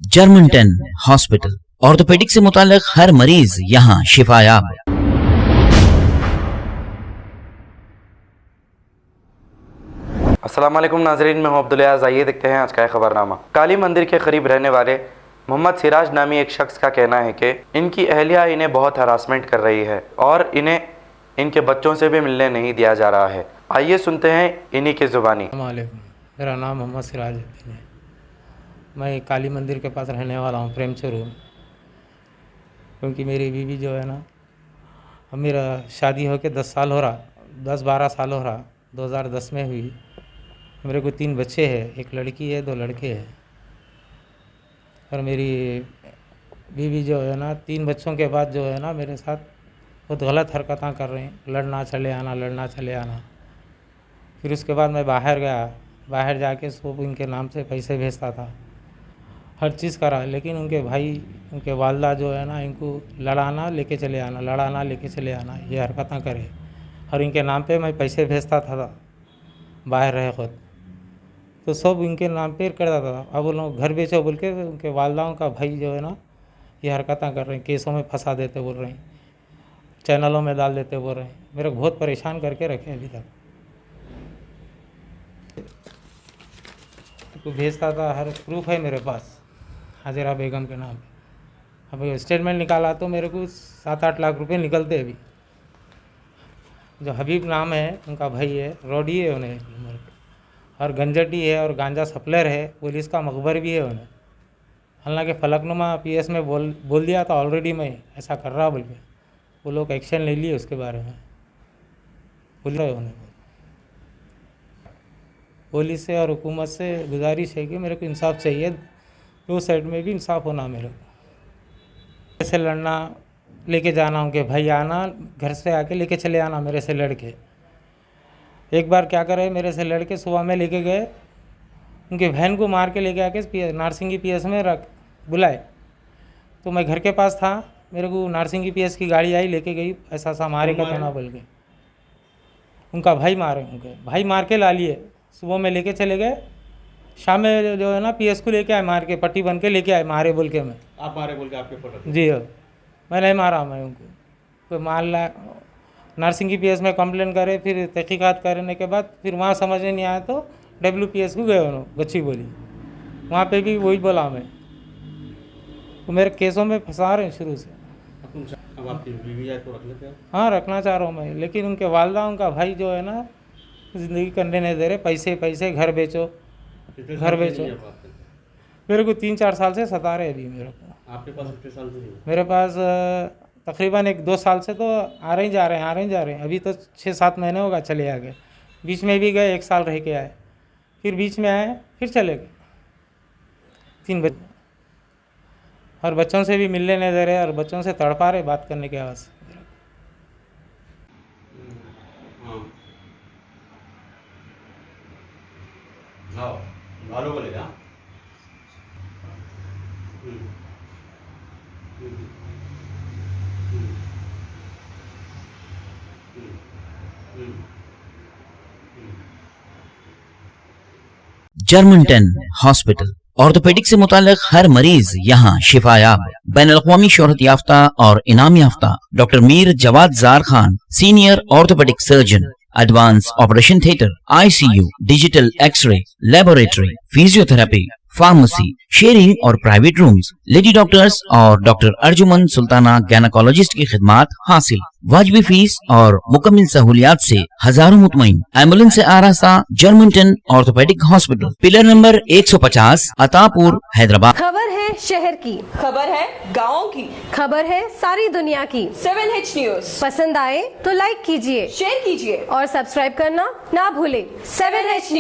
जर्मन-10 hospital, orthopaedic से मुताल्लिक हर मरीज यहाँ शिफायाब। अस्सलाम वालेकुम नाज़रीन, मैं हूं अब्दुल अयाज़। आइए देखते हैं आज का खबरनामा। काली मंदिर के करीब रहने वाले मोहम्मद सिराज नामी एक शख्स का कहना है कि इनकी अहलिया इन्हें बहुत हरासमेंट कर रही है और इन्हें इनके बच्चों से भी मिलने नहीं दिया जा रहा है। आइए सुनते हैं इन्हीं की ज़ुबानी। मेरा नाम मोहम्मद सिराज है। मैं काली मंदिर के पास रहने वाला हूँ, प्रेमचूर हूँ। क्योंकि मेरी बीवी जो है ना, अब मेरा शादी होके 10-12 साल हो रहा। 2010 में हुई। मेरे को 3 बच्चे हैं, एक लड़की है, 2 लड़के हैं। और मेरी बीवी जो है ना, 3 बच्चों के बाद जो है ना, मेरे साथ बहुत गलत हरकतें कर रहे हैं। लड़ना चले आना। फिर उसके बाद मैं बाहर गया। बाहर जाके सब इनके नाम से पैसे भेजता था, हर चीज़ करा। लेकिन उनके भाई, उनके वालदा जो है ना, इनको लड़ाना लेके चले आना, ये हरकतें करे। और इनके नाम पे मैं पैसे भेजता था बाहर रहे खुद, तो सब इनके नाम पे करता था। अब वो लोग घर बेचो बोल के उनके वालदाओं का भाई जो है ना, ये हरकतें कर रहे हैं। केसों में फंसा देते बोल रहे हैं, चैनलों में डाल देते बोल रहे हैं। मेरे को बहुत परेशान करके रखे अभी तक। तो भेजता था, हर प्रूफ है मेरे पास, हाजिरा बेगम के नाम पे। अब स्टेटमेंट निकाला तो मेरे को 7-8 लाख रुपए निकलते अभी। जो हबीब नाम है, उनका भाई है, रोडी है उन्हें, और गंजटी है, और गांजा सप्लायर है, पुलिस का मकबर भी है उन्हें। हालांकि फलकनुमा PS में बोल दिया था ऑलरेडी, मैं ऐसा कर रहा बोल के। वो लोग एक्शन ले लिए उसके बारे में। पुलिस से और हुकूमत से गुजारिश है कि मेरे को इंसाफ चाहिए। 2 साइड में भी इंसाफ होना मेरे को। ऐसे लड़ना, लेके जाना, उनके भाई आना, घर से आके लेके चले आना मेरे से लड़के। एक बार क्या करे, मेरे से लड़के सुबह में लेके गए, उनके बहन को मार के लेके आके नारसिंगी PS में बुलाए। तो मैं घर के पास था, मेरे को नारसिंगी PS की गाड़ी आई, लेके गई। ऐसा मारे का कहना बोल के उनका भाई मारे, उनके भाई मार के ला लिए। सुबह में लेके चले गए, शाम में जो है ना PS को लेके आए, मार के पट्टी बन के लेके आए, मारे बोल के। मैं आप मारे बोल के आपके पकड़? जी हाँ, मैं नहीं मारा। मैं उनको तो मार ला, नारसिंगी PS में कंप्लेन करे। फिर तहकीकात करने के बाद फिर वहाँ समझ में नहीं आया तो WPS को गए उन्होंने, गच्ची बोली। वहाँ पे भी वही बोला मैं। तो मेरे केसों में फंसा रहे हैं शुरू से। अब आपकी बीवी जाए तो रख लेते हैं? हाँ, रखना चाह रहा हूँ मैं। लेकिन उनके वालदा, उनका भाई जो है ना, ज़िंदगी करने नहीं दे रहे। पैसे घर बेचो। मेरे को 3-4 साल से सता रहे अभी मेरे को। आपके पास कितने साल से? मेरे पास तकरीबन 1-2 साल से तो आ रहे ही जा रहे हैं। अभी तो 6-7 महीने होगा चले आ गए। बीच में भी गए, 1 साल रह के आए, फिर बीच में आए, फिर चले गए। 3 बच्चे, और बच्चों से भी मिलने नहीं दे रहे, और बच्चों से तड़पा रहे बात करने के आवाज़। को ले जा। जर्मन-10 हॉस्पिटल, ऑर्थोपेडिक से मुताल्लिक हर मरीज यहाँ शिफायाब। बैनुल-अक़वामी शोहरत याफ्ता और इनाम याफ्ता doctor Mir Jawad Zar Khan, senior orthopaedic surgeon, advance operation theatre, ICU, digital x ray, laboratory, physiotherapy, pharmacy, sharing और प्राइवेट रूम्स, लेडी डॉक्टर्स और डॉक्टर अर्जुमन सुल्ताना गायनेकोलॉजिस्ट की खिदमात हासिल। वाजिबी फीस और मुकम्मल सहूलियात से हजारों मुतमईन। एम्बुलेंस से आरास्ता जर्मन-10 orthopaedic hospital, pillar number 150, Attapur, Hyderabad. खबर है शहर की, खबर है गाँव की, खबर है सारी दुनिया की। 7H न्यूज पसंद आए तो लाइक कीजिए, शेयर कीजिए और सब्सक्राइब करना ना भूले। 7H news.